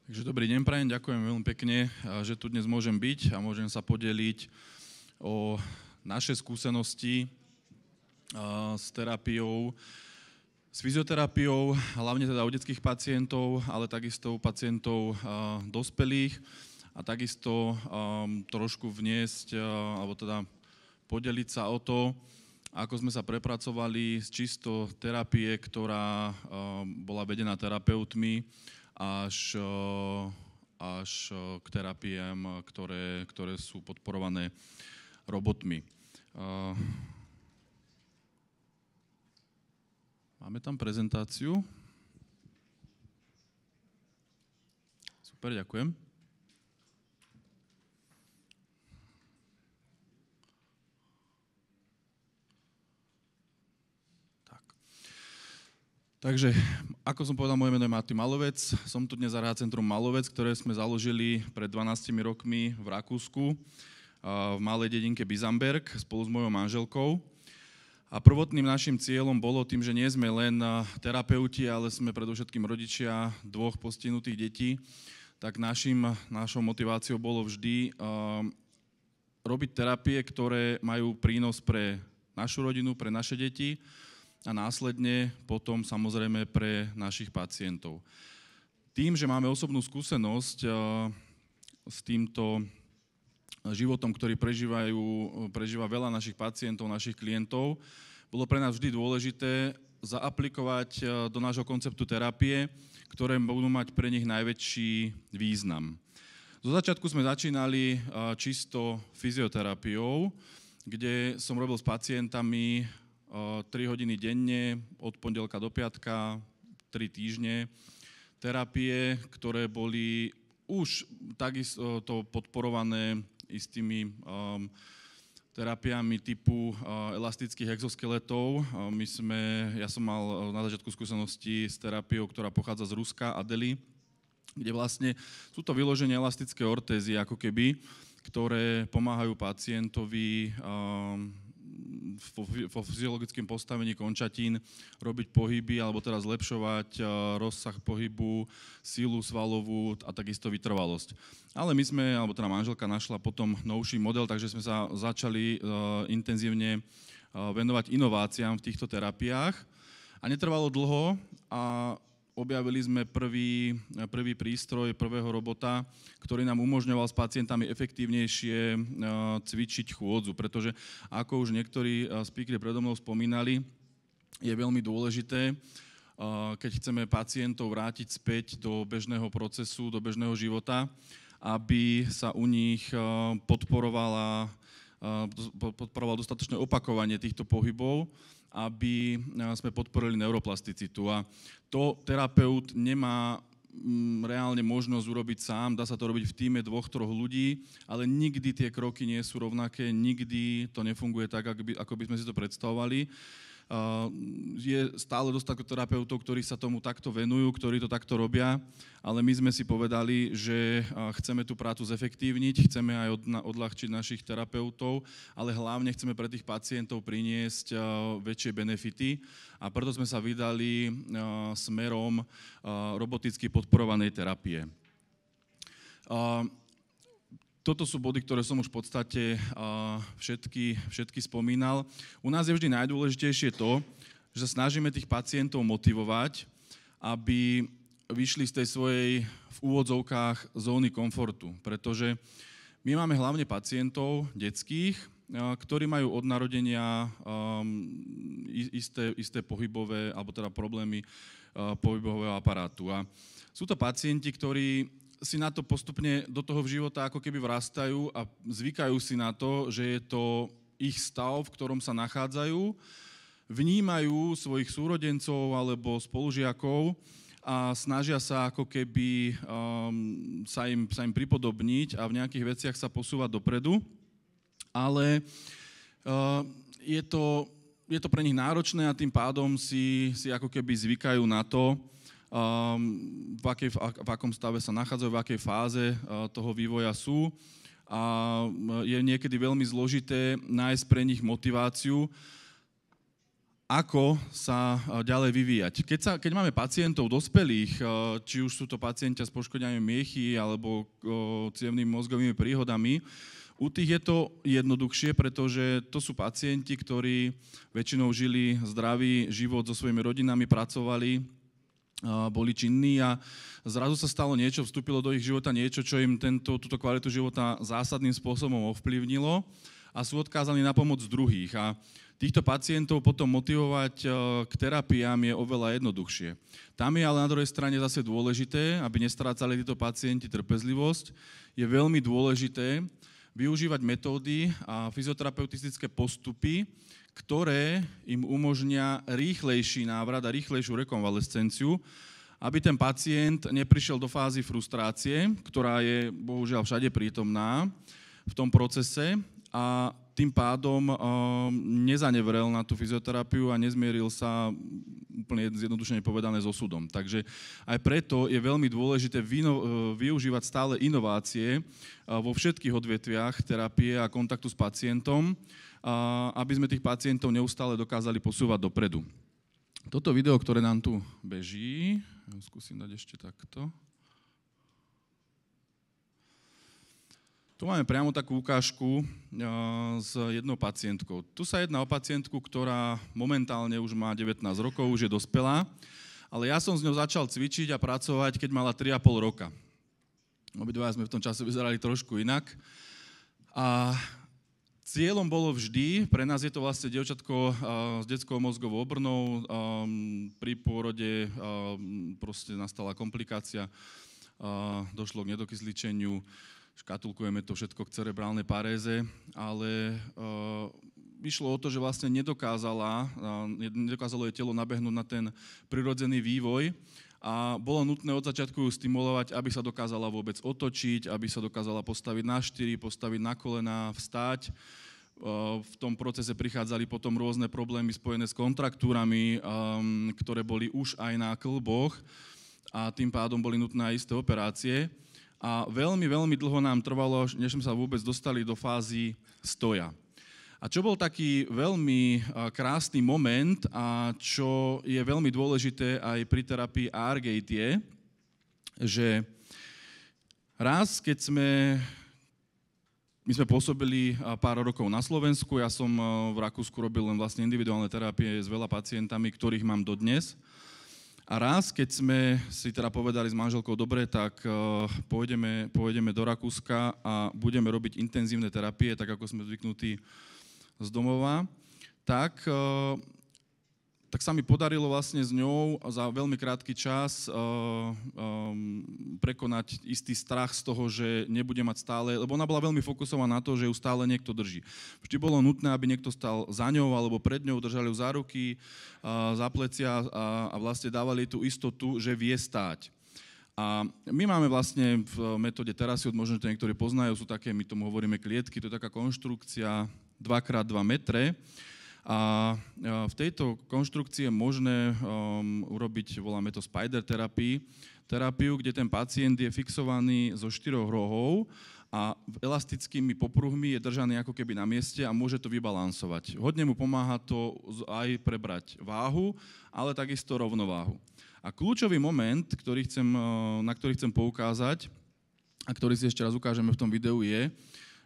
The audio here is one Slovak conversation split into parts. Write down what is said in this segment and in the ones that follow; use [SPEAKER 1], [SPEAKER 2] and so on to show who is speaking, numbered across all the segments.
[SPEAKER 1] Takže dobrý deň, prajem, ďakujem veľmi pekne, že tu dnes môžem byť a môžem sa podeliť o naše skúsenosti s terapiou, s fyzioterapiou, hlavne teda u detských pacientov, ale takisto u pacientov dospelých a takisto trošku vniesť, alebo teda podeliť sa o to, ako sme sa prepracovali z čisto terapie, ktorá bola vedená terapeutmi, až k terapiám, ktoré sú podporované robotmi. Máme tam prezentáciu. Super, ďakujem. Takže, ako som povedal, moje meno je Matý Malovec. Som tu dnes za Rehab centrum Malovec, ktoré sme založili pred 12 rokmi v Rakúsku, v malej dedinke Bizamberg, spolu s mojou manželkou. A prvotným našim cieľom bolo tým, že nie sme len terapeuti, ale sme predovšetkým rodičia dvoch postihnutých detí, tak našou motiváciou bolo vždy robiť terapie, ktoré majú prínos pre našu rodinu, pre naše deti, a následne potom samozrejme pre našich pacientov. Tým, že máme osobnú skúsenosť s týmto životom, ktorý prežíva veľa našich pacientov, našich klientov, bolo pre nás vždy dôležité zaaplikovať do nášho konceptu terapie, ktoré budú mať pre nich najväčší význam. Zo začiatku sme začínali čisto fyzioterapiou, kde som robil s pacientami 3 hodiny denne, od pondelka do piatka, 3 týždne. Terapie, ktoré boli už takisto podporované istými terapiami typu elastických exoskeletov. Ja som mal na začiatku skúsenosti s terapiou, ktorá pochádza z Ruska, Adely, kde vlastne sú to vyložené elastické ortézy, ako keby, ktoré pomáhajú pacientovi vo fyziologickom postavení končatín robiť pohyby alebo teda zlepšovať rozsah pohybu, silu svalovú a takisto vytrvalosť. Ale alebo teda manželka našla potom novší model, takže sme sa začali intenzívne venovať inováciám v týchto terapiách. A netrvalo dlho a objavili sme prvý prístroj, prvého robota, ktorý nám umožňoval s pacientami efektívnejšie cvičiť chôdzu, pretože ako už niektorí speakeri predo mnou spomínali, je veľmi dôležité, keď chceme pacientov vrátiť späť do bežného procesu, do bežného života, aby sa u nich podporovalo dostatočné opakovanie týchto pohybov, aby sme podporili neuroplasticitu. A to terapeut nemá reálne možnosť urobiť sám, dá sa to robiť v tíme 2-3 ľudí, ale nikdy tie kroky nie sú rovnaké, nikdy to nefunguje tak, ako by sme si to predstavovali. Je stále dostatok terapeutov, ktorí sa tomu takto venujú, ktorí to takto robia, ale my sme si povedali, že chceme tú prácu zefektívniť, chceme aj odľahčiť našich terapeutov, ale hlavne chceme pre tých pacientov priniesť väčšie benefity a preto sme sa vydali smerom roboticky podporovanej terapie. Toto sú body, ktoré som už v podstate všetky spomínal. U nás je vždy najdôležitejšie to, že sa snažíme tých pacientov motivovať, aby vyšli z tej svojej, v úvodzovkách, zóny komfortu. Pretože my máme hlavne pacientov detských, ktorí majú od narodenia isté pohybové, alebo teda problémy pohybového aparátu. A sú to pacienti, ktorí si na to postupne do toho života ako keby vrastajú a zvykajú si na to, že je to ich stav, v ktorom sa nachádzajú, vnímajú svojich súrodencov alebo spolužiakov a snažia sa ako keby sa im pripodobniť a v nejakých veciach sa posúvať dopredu, ale je to pre nich náročné a tým pádom si ako keby zvykajú na to, v akom stave sa nachádzajú, v akej fáze toho vývoja sú a je niekedy veľmi zložité nájsť pre nich motiváciu ako sa ďalej vyvíjať. Keď máme pacientov dospelých, či už sú to pacienti s poškodeniami miechy alebo cievnymi mozgovými príhodami, u tých je to jednoduchšie, pretože to sú pacienti, ktorí väčšinou žili zdravý život so svojimi rodinami, pracovali, boli činní a zrazu sa stalo niečo, vstúpilo do ich života niečo, čo im túto kvalitu života zásadným spôsobom ovplyvnilo a sú odkázaní na pomoc druhých. A týchto pacientov potom motivovať k terapiám je oveľa jednoduchšie. Tam je ale na druhej strane zase dôležité, aby nestrácali títo pacienti trpezlivosť, je veľmi dôležité využívať metódy a fyzioterapeutické postupy, ktoré im umožnia rýchlejší návrat a rýchlejšiu rekonvalescenciu, aby ten pacient neprišiel do fázy frustrácie, ktorá je bohužiaľ všade prítomná v tom procese a tým pádom nezanevrel na tú fyzioterapiu a nezmieril sa, úplne zjednodušene povedané, s osudom. Takže aj preto je veľmi dôležité využívať stále inovácie vo všetkých odvetviach terapie a kontaktu s pacientom, aby sme tých pacientov neustále dokázali posúvať dopredu. Toto video, ktoré nám tu beží, skúsim dať ešte takto. Tu máme priamo takú ukážku s jednou pacientkou. Tu sa jedná o pacientku, ktorá momentálne už má 19 rokov, už je dospelá, ale ja som s ňou začal cvičiť a pracovať, keď mala 3,5 roka. Obidvaja sme v tom čase vyzerali trošku inak. A cieľom bolo vždy, pre nás je to vlastne dievčatko s detskou mozgovou obrnou, pri pôrode proste nastala komplikácia, došlo k nedokysličeniu, škatulkujeme to všetko k cerebrálnej paréze, ale išlo o to, že vlastne nedokázalo jej telo nabehnúť na ten prirodzený vývoj a bolo nutné od začiatku ju stimulovať, aby sa dokázala vôbec otočiť, aby sa dokázala postaviť na štyri, postaviť na kolená, vstať. V tom procese prichádzali potom rôzne problémy spojené s kontraktúrami, ktoré boli už aj na kĺboch a tým pádom boli nutné aj isté operácie. A veľmi, veľmi dlho nám trvalo, než sme sa vôbec dostali do fázy stoja. A čo bol taký veľmi krásny moment a čo je veľmi dôležité aj pri terapii ARGATE je, že raz, keď my sme pôsobili pár rokov na Slovensku, ja som v Rakúsku robil len vlastne individuálne terapie s veľa pacientami, ktorých mám dodnes. A raz, keď sme si teda povedali s manželkou, dobre, tak pôjdeme do Rakúska a budeme robiť intenzívne terapie, tak ako sme zvyknutí z domova, tak sa mi podarilo vlastne s ňou za veľmi krátky čas prekonať istý strach z toho, že nebude mať stále, lebo ona bola veľmi fokusovaná na to, že ju stále niekto drží. Vždy bolo nutné, aby niekto stal za ňou alebo pred ňou, držali ju za ruky, za plecia a vlastne dávali tú istotu, že vie stáť. A my máme vlastne v metóde Terasiot, možno to niektorí poznajú, sú také, my tomu hovoríme klietky, to je taká konštrukcia 2x2 metre. A v tejto konštrukcii je možné urobiť, voláme to spider terapiu, kde ten pacient je fixovaný zo 4 rohov a elastickými popruhmi je držaný ako keby na mieste a môže to vybalansovať. Hodne mu pomáha to aj prebrať váhu, ale takisto rovnováhu. A kľúčový moment, na ktorý chcem poukázať a ktorý si ešte raz ukážeme v tom videu je,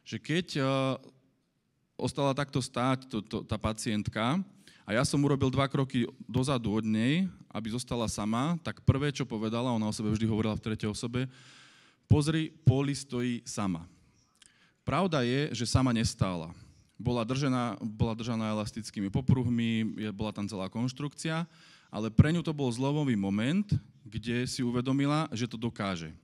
[SPEAKER 1] že keď ostala takto stáť tá pacientka a ja som urobil 2 kroky dozadu od nej, aby zostala sama, tak prvé, čo povedala, ona o sebe vždy hovorila v tretej osobe, pozri, Poli stojí sama. Pravda je, že sama nestála. Bola držaná elastickými popruhmi, bola tam celá konštrukcia, ale pre ňu to bol zlomový moment, kde si uvedomila, že to dokáže.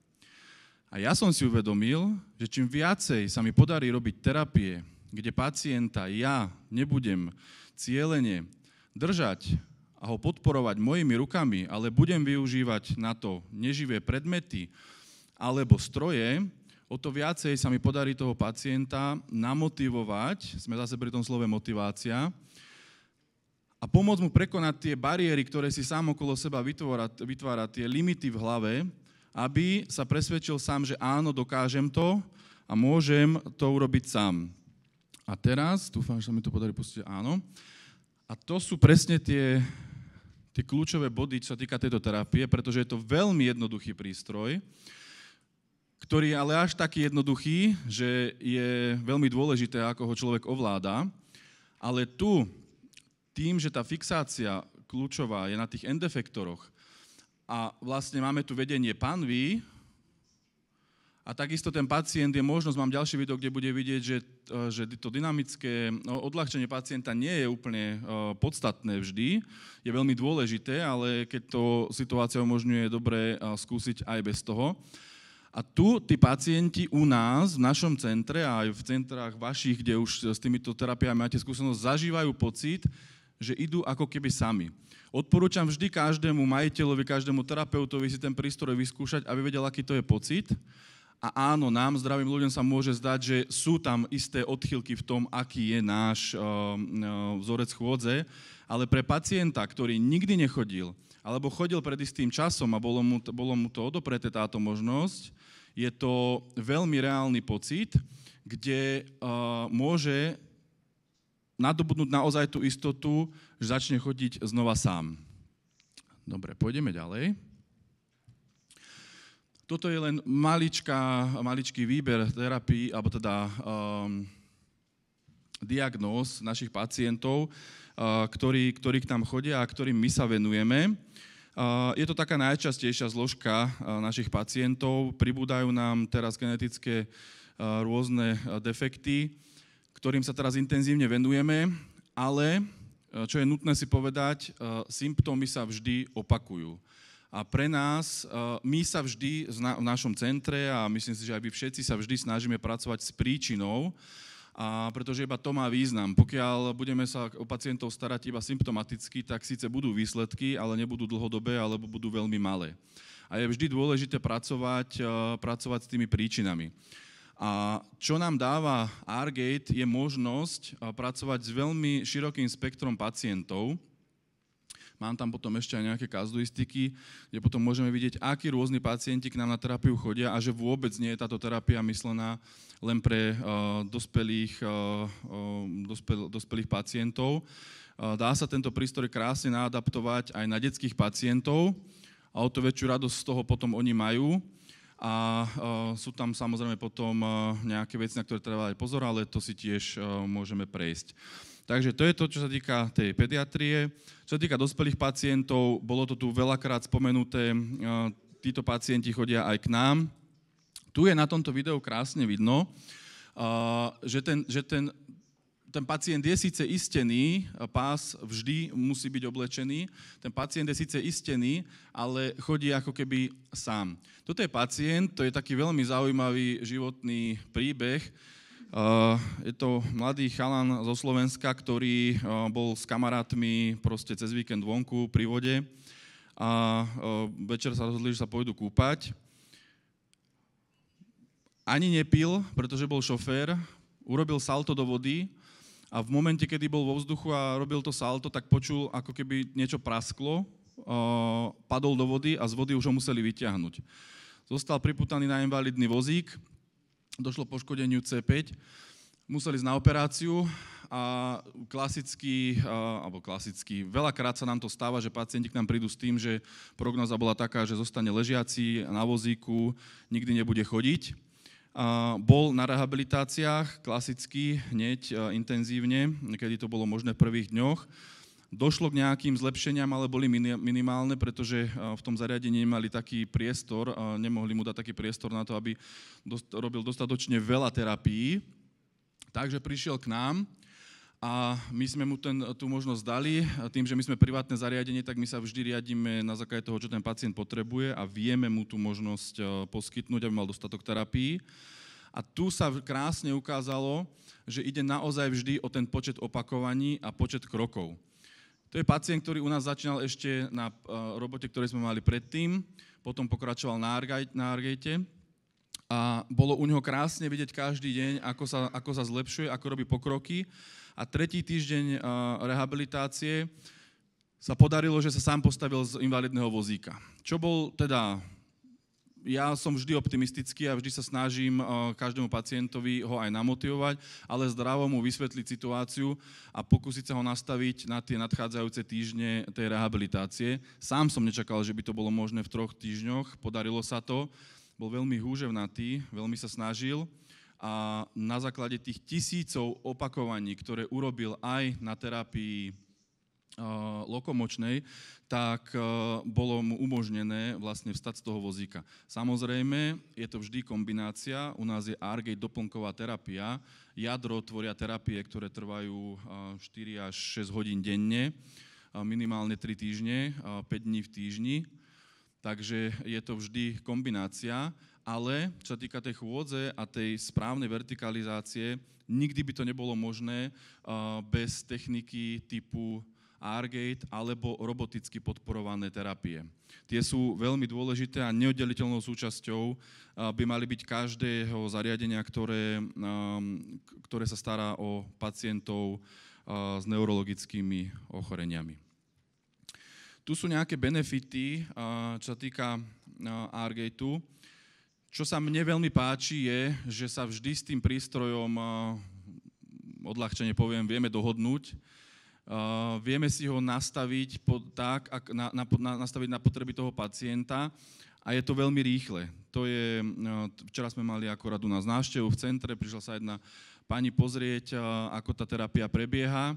[SPEAKER 1] A ja som si uvedomil, že čím viacej sa mi podarí robiť terapie, kde pacienta ja nebudem cielene držať a ho podporovať mojimi rukami, ale budem využívať na to neživé predmety alebo stroje, o to viacej sa mi podarí toho pacienta namotivovať, sme zase pri tom slove motivácia, a pomôcť mu prekonať tie bariéry, ktoré si sám okolo seba vytvára, tie limity v hlave, aby sa presvedčil sám, že áno, dokážem to a môžem to urobiť sám. A teraz, dúfam, že sa mi to podarí pustiť, áno. A to sú presne tie kľúčové body, čo sa týka tejto terapie, pretože je to veľmi jednoduchý prístroj, ktorý je ale až taký jednoduchý, že je veľmi dôležité, ako ho človek ovláda. Ale tu, tým, že tá fixácia kľúčová je na tých endefektoroch a vlastne máme tu vedenie panvy, a takisto ten pacient je možnosť, mám ďalší video, kde bude vidieť, že to dynamické odľahčenie pacienta nie je úplne podstatné vždy, je veľmi dôležité, ale keď to situácia umožňuje, je dobré skúsiť aj bez toho. A tu tí pacienti u nás, v našom centre a aj v centrách vašich, kde už s týmito terapiami máte skúsenosť, zažívajú pocit, že idú ako keby sami. Odporúčam vždy každému majiteľovi, každému terapeutovi si ten prístroj vyskúšať, aby vedel, aký to je pocit. A áno, nám, zdravým ľuďom, sa môže zdať, že sú tam isté odchýlky v tom, aký je náš vzorec chôdze, ale pre pacienta, ktorý nikdy nechodil, alebo chodil pred istým časom a bolo mu to odopreté táto možnosť, je to veľmi reálny pocit, kde môže nadobudnúť naozaj tú istotu, že začne chodiť znova sám. Dobre, pôjdeme ďalej. Toto je len maličký výber terapií, alebo teda diagnóz našich pacientov, ktorí k nám chodia a ktorým my sa venujeme. Je to taká najčastejšia zložka našich pacientov. Pribúdajú nám teraz genetické rôzne defekty, ktorým sa teraz intenzívne venujeme, ale, čo je nutné si povedať, symptómy sa vždy opakujú. A pre nás, my sa vždy v našom centre, a myslím si, že aj vy všetci sa vždy snažíme pracovať s príčinou, pretože iba to má význam. Pokiaľ budeme sa o pacientov starať iba symptomaticky, tak síce budú výsledky, ale nebudú dlhodobé, alebo budú veľmi malé. A je vždy dôležité pracovať s tými príčinami. A čo nám dáva R-Gate, je možnosť pracovať s veľmi širokým spektrom pacientov. Mám tam potom ešte aj nejaké kazuistiky, kde potom môžeme vidieť, akí rôzni pacienti k nám na terapiu chodia a že vôbec nie je táto terapia myslená len pre dospelých pacientov. Dá sa tento prístroj krásne naadaptovať aj na detských pacientov a o to väčšiu radosť z toho potom oni majú. A sú tam samozrejme potom nejaké veci, na ktoré treba dať pozor, ale to si tiež môžeme prejsť. Takže to je to, čo sa týka tej pediatrie. Čo sa týka dospelých pacientov, bolo to tu veľakrát spomenuté, títo pacienti chodia aj k nám. Tu je na tomto videu krásne vidno, že ten pacient je síce istený, pás vždy musí byť oblečený, ten pacient je síce istený, ale chodí ako keby sám. Toto je pacient, to je taký veľmi zaujímavý životný príbeh. Je to mladý chalan zo Slovenska, ktorý bol s kamarátmi proste cez víkend vonku pri vode a večer sa rozhodli, že sa pôjdu kúpať. Ani nepil, pretože bol šofér, urobil salto do vody a v momente, kedy bol vo vzduchu a robil to salto, tak počul, ako keby niečo prasklo, padol do vody a z vody už ho museli vyťahnuť. Zostal pripútaný na invalidný vozík, došlo poškodeniu C5, museli ísť na operáciu a klasicky, veľakrát sa nám to stáva, že pacienti k nám prídu s tým, že prognoza bola taká, že zostane ležiaci na vozíku, nikdy nebude chodiť. Bol na rehabilitáciách klasicky, hneď intenzívne, kedy to bolo možné v prvých dňoch. Došlo k nejakým zlepšeniam, ale boli minimálne, pretože v tom zariadení nemali taký priestor, nemohli mu dať taký priestor na to, aby robil dostatočne veľa terapií. Takže prišiel k nám a my sme mu tú možnosť dali. Tým, že my sme privátne zariadenie, tak my sa vždy riadíme na základe toho, čo ten pacient potrebuje a vieme mu tú možnosť poskytnúť, aby mal dostatok terapií. A tu sa krásne ukázalo, že ide naozaj vždy o ten počet opakovaní a počet krokov. To je pacient, ktorý u nás začínal ešte na robote, ktorú sme mali predtým, potom pokračoval na R-Gate a bolo u neho krásne vidieť každý deň, ako sa zlepšuje, ako robí pokroky. A tretí týždeň rehabilitácie sa podarilo, že sa sám postavil z invalidného vozíka. Čo bol teda ja som vždy optimistický a vždy sa snažím každému pacientovi ho aj namotivovať, ale zdravo mu vysvetliť situáciu a pokúsiť sa ho nastaviť na tie nadchádzajúce týždne tej rehabilitácie. Sám som nečakal, že by to bolo možné v 3 týždňoch, podarilo sa to. Bol veľmi húževnatý, veľmi sa snažil a na základe tých tisícov opakovaní, ktoré urobil aj na terapii lokomočnej, tak bolo mu umožnené vlastne vstať z toho vozíka. Samozrejme, je to vždy kombinácia, u nás je ARGate doplnková terapia, jadro tvoria terapie, ktoré trvajú 4 až 6 hodín denne, minimálne 3 týždne, 5 dní v týždni, takže je to vždy kombinácia, ale čo sa týka tej chôdze a tej správnej vertikalizácie, nikdy by to nebolo možné bez techniky typu ARGate alebo roboticky podporované terapie. Tie sú veľmi dôležité a neoddeliteľnou súčasťou by mali byť každého zariadenia, ktoré sa stará o pacientov s neurologickými ochoreniami. Tu sú nejaké benefity, čo sa týka ARGateu. Čo sa mne veľmi páči je, že sa vždy s tým prístrojom, odľahčene poviem, vieme dohodnúť. Vieme si ho nastaviť nastaviť na potreby toho pacienta a je to veľmi rýchle. Včera sme mali akorát u nás návštevu v centre, prišla sa jedna pani pozrieť, ako tá terapia prebieha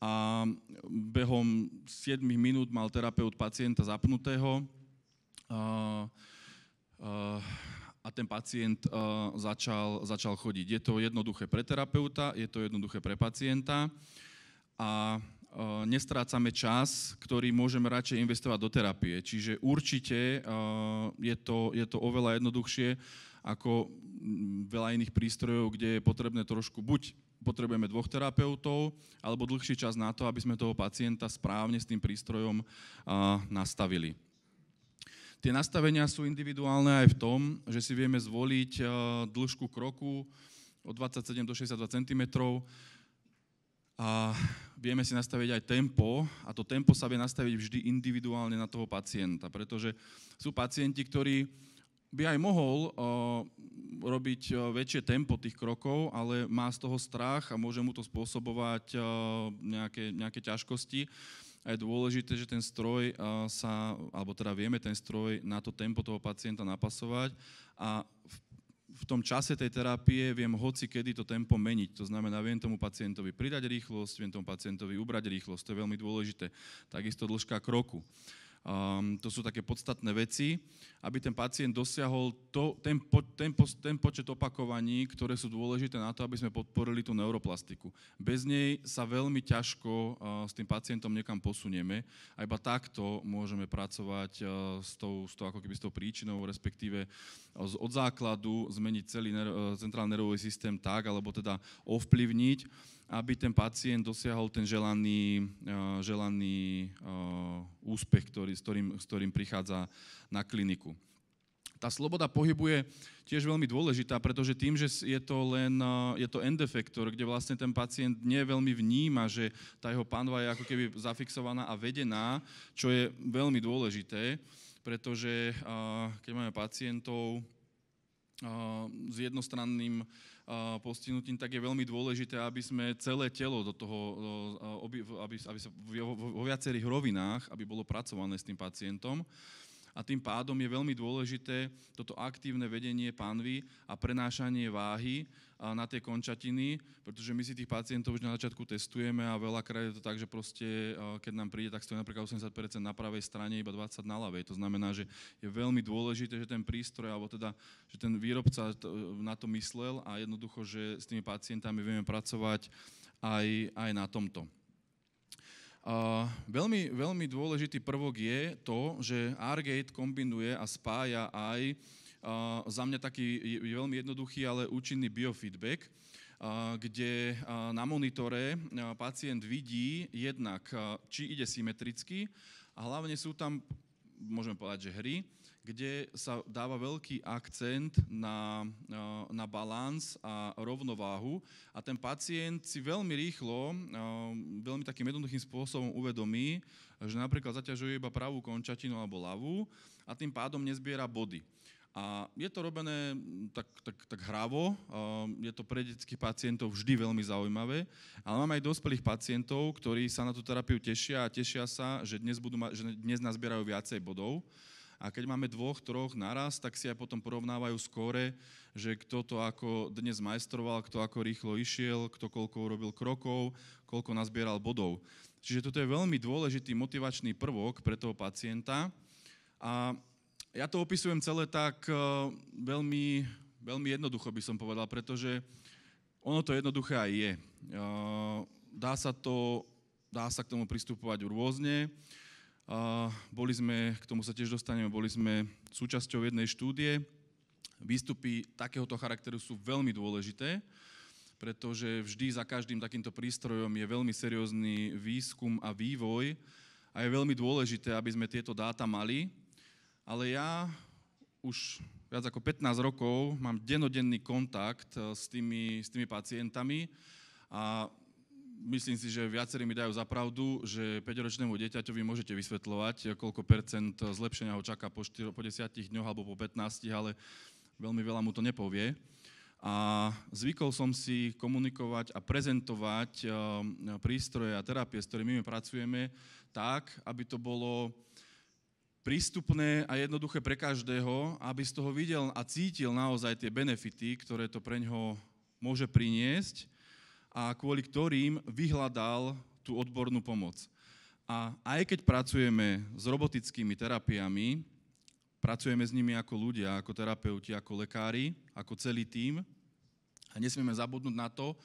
[SPEAKER 1] a behom 7 minút mal terapeut pacienta zapnutého a ten pacient začal chodiť. Je to jednoduché pre terapeuta, je to jednoduché pre pacienta a nestrácame čas, ktorý môžeme radšej investovať do terapie. Čiže určite je to oveľa jednoduchšie ako veľa iných prístrojov, kde je potrebné trošku, buď potrebujeme 2 terapeutov, alebo dlhší čas na to, aby sme toho pacienta správne s tým prístrojom nastavili. Tie nastavenia sú individuálne aj v tom, že si vieme zvoliť dĺžku kroku od 27 do 62 cm, a vieme si nastaviť aj tempo a to tempo sa vie nastaviť vždy individuálne na toho pacienta, pretože sú pacienti, ktorí by aj mohol robiť väčšie tempo tých krokov, ale má z toho strach a môže mu to spôsobovať nejaké ťažkosti. A je dôležité, že ten stroj alebo teda vieme ten stroj na to tempo toho pacienta napasovať a v tom čase tej terapie viem hoci kedy to tempo meniť. To znamená, viem tomu pacientovi pridať rýchlosť, viem tomu pacientovi ubrať rýchlosť. To je veľmi dôležité. Takisto dĺžka kroku. To sú také podstatné veci, aby ten pacient dosiahol ten počet opakovaní, ktoré sú dôležité na to, aby sme podporili tú neuroplastiku. Bez nej sa veľmi ťažko s tým pacientom niekam posunieme a iba takto môžeme pracovať s tou príčinou, respektíve od základu zmeniť celý centrálny nervový systém tak, alebo teda ovplyvniť, aby ten pacient dosiahol ten želaný úspech, s ktorým prichádza na kliniku. Tá sloboda pohybu je tiež veľmi dôležitá, pretože tým, že je to end effector, kde vlastne ten pacient nie veľmi vníma, že tá jeho panva je ako keby zafixovaná a vedená, čo je veľmi dôležité, pretože keď máme pacientov s jednostranným postihnutím, tak je veľmi dôležité, aby sme celé telo do toho, aby sa vo viacerých rovinách, aby bolo pracované s tým pacientom. A tým pádom je veľmi dôležité toto aktívne vedenie panvy a prenášanie váhy na tie končatiny, pretože my si tých pacientov už na začiatku testujeme a veľakrát je to tak, že proste, keď nám príde, tak stojí napríklad 80% na pravej strane, iba 20% na ľavej. To znamená, že je veľmi dôležité, že ten prístroj, alebo teda, že ten výrobca na to myslel a jednoducho, že s tými pacientami vieme pracovať aj na tomto. Veľmi dôležitý prvok je to, že ARGate kombinuje a spája aj za mňa taký veľmi jednoduchý, ale účinný biofeedback, kde na monitore pacient vidí jednak, či ide symetricky a hlavne sú tam, môžeme povedať, že hry, kde sa dáva veľký akcent na balans a rovnováhu a ten pacient si veľmi rýchlo, veľmi takým jednoduchým spôsobom uvedomí, že napríklad zaťažuje iba pravú končatinu alebo ľavú a tým pádom nezbiera body. A je to robené tak hravo, je to pre detských pacientov vždy veľmi zaujímavé, ale máme aj dospelých pacientov, ktorí sa na tú terapiu tešia a tešia sa, že dnes nazbierajú viacej bodov. A keď máme 2-3 naraz, tak si aj potom porovnávajú skóre, že kto to ako dnes majstroval, kto ako rýchlo išiel, kto koľko urobil krokov, koľko nazbieral bodov. Čiže toto je veľmi dôležitý motivačný prvok pre toho pacienta. A ja to opisujem celé tak veľmi, veľmi jednoducho by som povedal, pretože ono to jednoduché aj je. Dá sa k tomu pristupovať rôzne. K tomu sa tiež dostaneme, boli sme súčasťou jednej štúdie. Výstupy takéhoto charakteru sú veľmi dôležité, pretože vždy za každým takýmto prístrojom je veľmi seriózny výskum a vývoj a je veľmi dôležité, aby sme tieto dáta mali. Ale ja už viac ako 15 rokov mám dennodenný kontakt s tými pacientami a myslím si, že viacerí mi dajú za pravdu, že 5-ročnému dieťaťovi môžete vysvetľovať, koľko percent zlepšenia ho čaká po 10 dňoch alebo po 15, ale veľmi veľa mu to nepovie. A zvykol som si komunikovať a prezentovať prístroje a terapie, s ktorými my pracujeme, tak, aby to bolo prístupné a jednoduché pre každého, aby z toho videl a cítil naozaj tie benefity, ktoré to pre ňoho môže priniesť a kvôli ktorým vyhľadal tú odbornú pomoc. A aj keď pracujeme s robotickými terapiami, pracujeme s nimi ako ľudia, ako terapeuti, ako lekári, ako celý tím a nesmieme zabudnúť na to,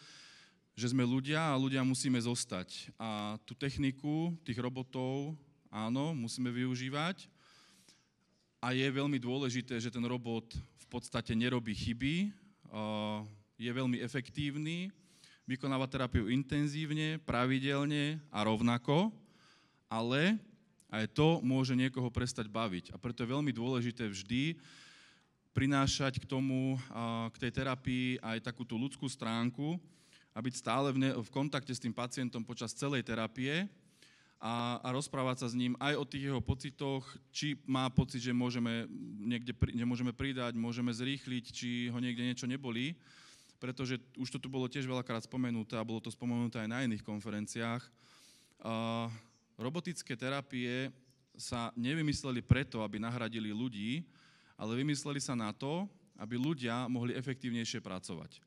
[SPEAKER 1] že sme ľudia a ľudia musíme zostať. A tú techniku tých robotov áno, musíme využívať a je veľmi dôležité, že ten robot v podstate nerobí chyby, je veľmi efektívny, vykonáva terapiu intenzívne, pravidelne a rovnako, ale aj to môže niekoho prestať baviť. A preto je veľmi dôležité vždy prinášať k tej terapii aj takú tú ľudskú stránku a byť stále v kontakte s tým pacientom počas celej terapie, a rozprávať sa s ním aj o tých jeho pocitoch, či má pocit, že môžeme pridať, môžeme zrýchliť, či ho niekde niečo nebolí, pretože už to tu bolo tiež veľakrát spomenuté a bolo to spomenuté aj na iných konferenciách. Robotické terapie sa nevymysleli preto, aby nahradili ľudí, ale vymysleli sa na to, aby ľudia mohli efektívnejšie pracovať.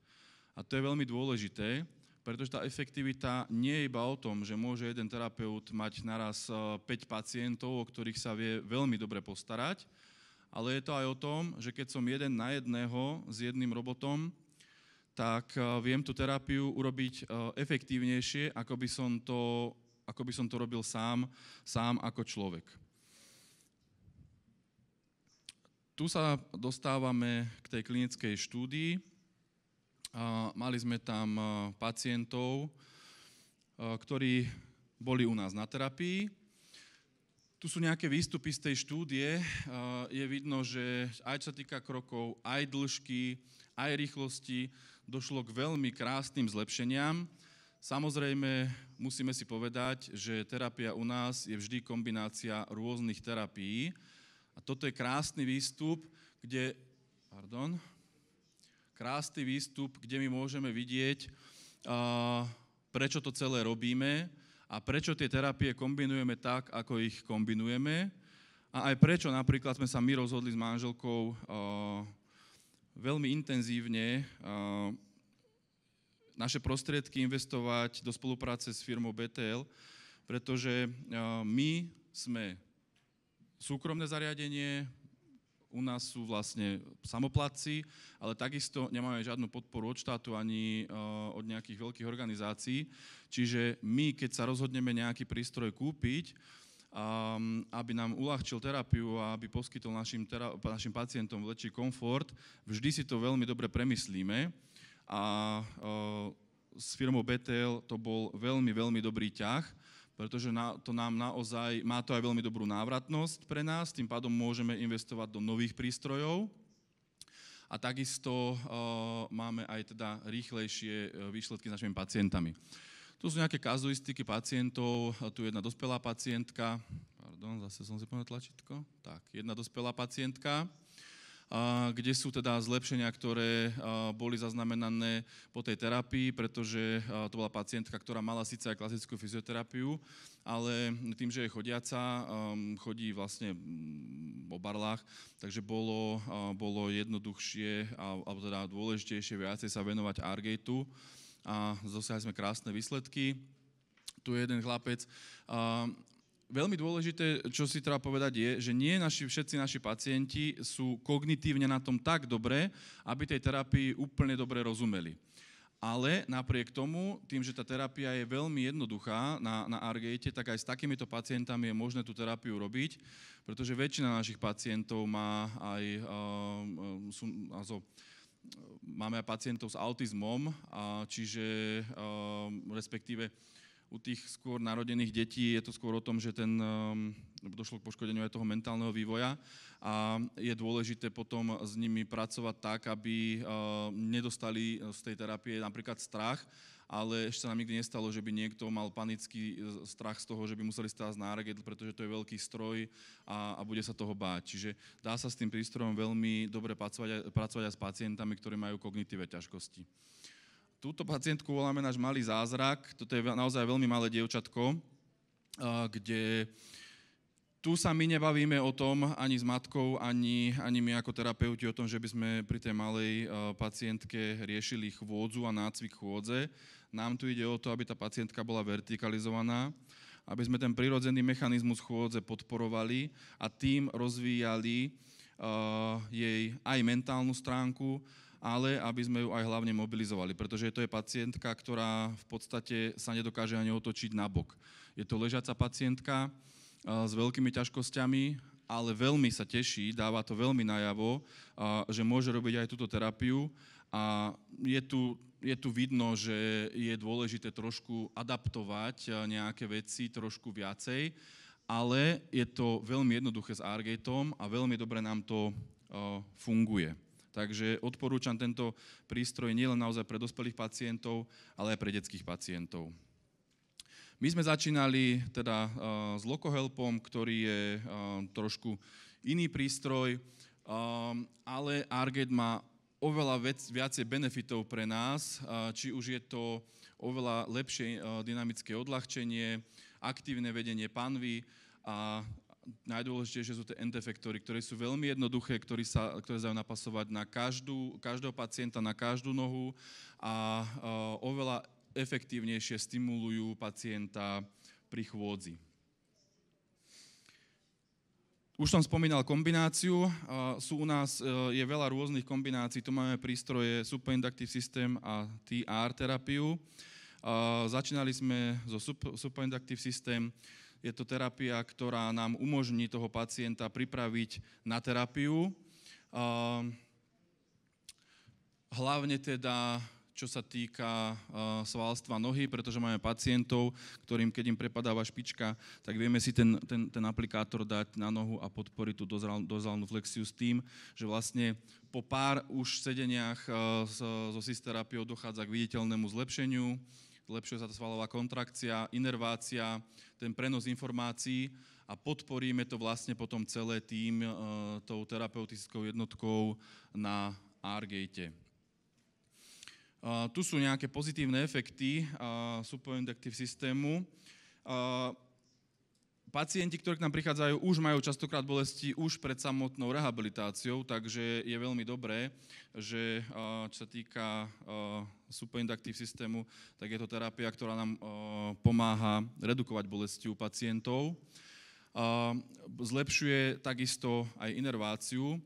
[SPEAKER 1] A to je veľmi dôležité, pretože tá efektivita nie je iba o tom, že môže jeden terapeut mať naraz 5 pacientov, o ktorých sa vie veľmi dobre postarať, ale je to aj o tom, že keď som 1 na 1 s jedným robotom, tak viem tú terapiu urobiť efektívnejšie, ako by som to robil sám ako človek. Tu sa dostávame k tej klinickej štúdii. Mali sme tam pacientov, ktorí boli u nás na terapii. Tu sú nejaké výstupy z tej štúdie. Je vidno, že aj čo sa týka krokov, aj dĺžky, aj rýchlosti, došlo k veľmi krásnym zlepšeniam. Samozrejme, musíme si povedať, že terapia u nás je vždy kombinácia rôznych terapií. A toto je krásny výstup, kde my môžeme vidieť, prečo to celé robíme a prečo tie terapie kombinujeme tak, ako ich kombinujeme. A aj prečo napríklad sme sa my rozhodli s manželkou veľmi intenzívne naše prostriedky investovať do spolupráce s firmou BTL, pretože my sme súkromné zariadenie, u nás sú vlastne samoplatci, ale takisto nemáme žiadnu podporu od štátu ani od nejakých veľkých organizácií. Čiže my, keď sa rozhodneme nejaký prístroj kúpiť, aby nám uľahčil terapiu a aby poskytol našim pacientom väčší komfort, vždy si to veľmi dobre premyslíme. A s firmou BTL to bol veľmi, veľmi dobrý ťah, pretože to nám naozaj, má to aj veľmi dobrú návratnosť pre nás, tým pádom môžeme investovať do nových prístrojov a takisto máme aj teda rýchlejšie výsledky s našimi pacientami. Tu sú nejaké kazuistiky pacientov, tu jedna dospelá pacientka, zase som si povedal tlačítko, tak, jedna dospelá pacientka kde sú teda zlepšenia, ktoré boli zaznamenané po tej terapii, pretože to bola pacientka, ktorá mala síce aj klasickú fyzioterapiu, ale tým, že je chodiaca, chodí vlastne o barlách, takže bolo jednoduchšie alebo teda dôležitejšie viacej sa venovať Argateu a dosiahli sme krásne výsledky. Tu je jeden chlapec. Veľmi dôležité, čo si treba povedať je, že nie všetci naši pacienti sú kognitívne na tom tak dobre, aby tej terapii úplne dobre rozumeli. Ale napriek tomu, tým, že tá terapia je veľmi jednoduchá na Argate, tak aj s takýmito pacientami je možné tú terapiu robiť, pretože väčšina našich pacientov má aj máme aj pacientov s autizmom, čiže respektíve u tých skôr narodených detí je to skôr o tom, že došlo k poškodeniu aj toho mentálneho vývoja a je dôležité potom s nimi pracovať tak, aby nedostali z tej terapie napríklad strach, ale ešte sa nám nikdy nestalo, že by niekto mal panický strach z toho, že by museli stáť na Argate, pretože to je veľký stroj a bude sa toho báť. Čiže dá sa s tým prístrojom veľmi dobre pracovať aj s pacientami, ktorí majú kognitívne ťažkosti. Túto pacientku voláme náš malý zázrak. Toto je naozaj veľmi malé dievčatko, kde tu sa my nebavíme o tom ani s matkou, ani my ako terapeuti o tom, že by sme pri tej malej pacientke riešili chôdzu a nácvik chôdze. Nám tu ide o to, aby tá pacientka bola vertikalizovaná, aby sme ten prirodzený mechanizmus chôdze podporovali a tým rozvíjali jej aj mentálnu stránku, ale aby sme ju aj hlavne mobilizovali, pretože to je pacientka, ktorá v podstate sa nedokáže ani otočiť nabok. Je to ležiaca pacientka s veľkými ťažkosťami, ale veľmi sa teší, dáva to veľmi najavo, že môže robiť aj túto terapiu a je tu vidno, že je dôležité trošku adaptovať nejaké veci trošku viacej, ale je to veľmi jednoduché s Argateom a veľmi dobre nám to funguje. Takže odporúčam tento prístroj nielen naozaj pre dospelých pacientov, ale aj pre detských pacientov. My sme začínali teda s Locohelpom, ktorý je trošku iný prístroj, ale Argate má oveľa viacej benefitov pre nás, či už je to oveľa lepšie dynamické odľahčenie, aktívne vedenie panvy a najdôležitejšie sú tie end-efektory, ktoré sú veľmi jednoduché, ktoré sa dajú napasovať na každého pacienta, na každú nohu a oveľa efektívnejšie stimulujú pacienta pri chôdzi. Už som spomínal kombináciu, u nás je veľa rôznych kombinácií, tu máme prístroje Superinductive System a TR terapiu. Začínali sme so Superinductive System. Je to terapia, ktorá nám umožní toho pacienta pripraviť na terapiu. Hlavne teda, čo sa týka svalstva nohy, pretože máme pacientov, ktorým, keď im prepadáva špička, tak vieme si ten aplikátor dať na nohu a podporiť tú dozálnu flexiu s tým, že vlastne po pár už sedeniach so systterapiou dochádza k viditeľnému zlepšeniu, zlepšuje sa tá svalová kontrakcia, inervácia, ten prenos informácií a podporíme to vlastne potom celé tým tou terapeutickou jednotkou na Argate. Tu sú nejaké pozitívne efekty Superinductive systému. Pacienti, ktorí k nám prichádzajú, už majú častokrát bolesti už pred samotnou rehabilitáciou, takže je veľmi dobré, že čo sa týka Superinductive systému, tak je to terapia, ktorá nám pomáha redukovať bolesti u pacientov. Zlepšuje takisto aj inerváciu.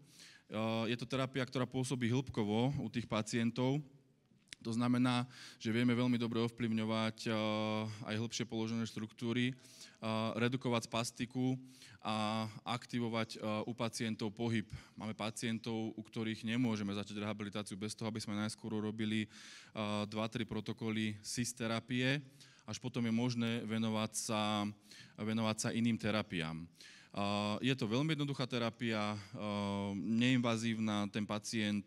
[SPEAKER 1] Je to terapia, ktorá pôsobí hĺbkovo u tých pacientov. To znamená, že vieme veľmi dobre ovplyvňovať aj hĺbšie položené štruktúry, redukovať spastiku a aktivovať u pacientov pohyb. Máme pacientov, u ktorých nemôžeme začať rehabilitáciu bez toho, aby sme najskôr robili 2-3 protokoly SIS-terapie, až potom je možné venovať sa iným terapiám. Je to veľmi jednoduchá terapia, neinvazívna, ten pacient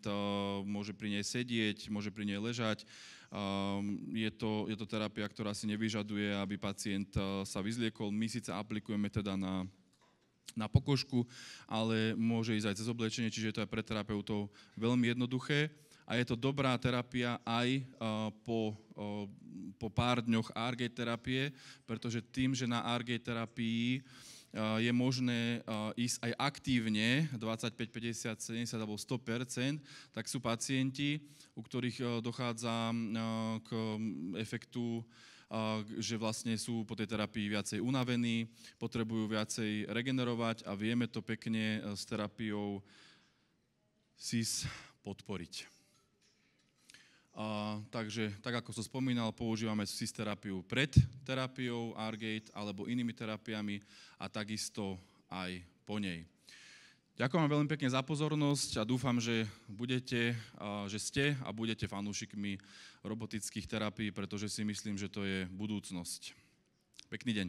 [SPEAKER 1] môže pri nej sedieť, môže pri nej ležať. Je to terapia, ktorá si nevyžaduje, aby pacient sa vyzliekol. My síce aplikujeme teda na pokožku, ale môže ísť aj cez oblečenie, čiže to je pre terapeutov veľmi jednoduché. A je to dobrá terapia aj po pár dňoch ARG terapie, pretože tým, že na ARG terapii je možné ísť aj aktívne, 25, 50, 70 alebo 100%, tak sú pacienti, u ktorých dochádza k efektu, že vlastne sú po tej terapii viacej unavení, potrebujú viacej regenerovať a vieme to pekne s terapiou SIS podporiť. Takže, tak ako som spomínal, používame SIS terapiu pred terapiou ARGate alebo inými terapiami a takisto aj po nej. Ďakujem vám veľmi pekne za pozornosť a dúfam, že ste a budete fanúšikmi robotických terapií, pretože si myslím, že to je budúcnosť. Pekný deň.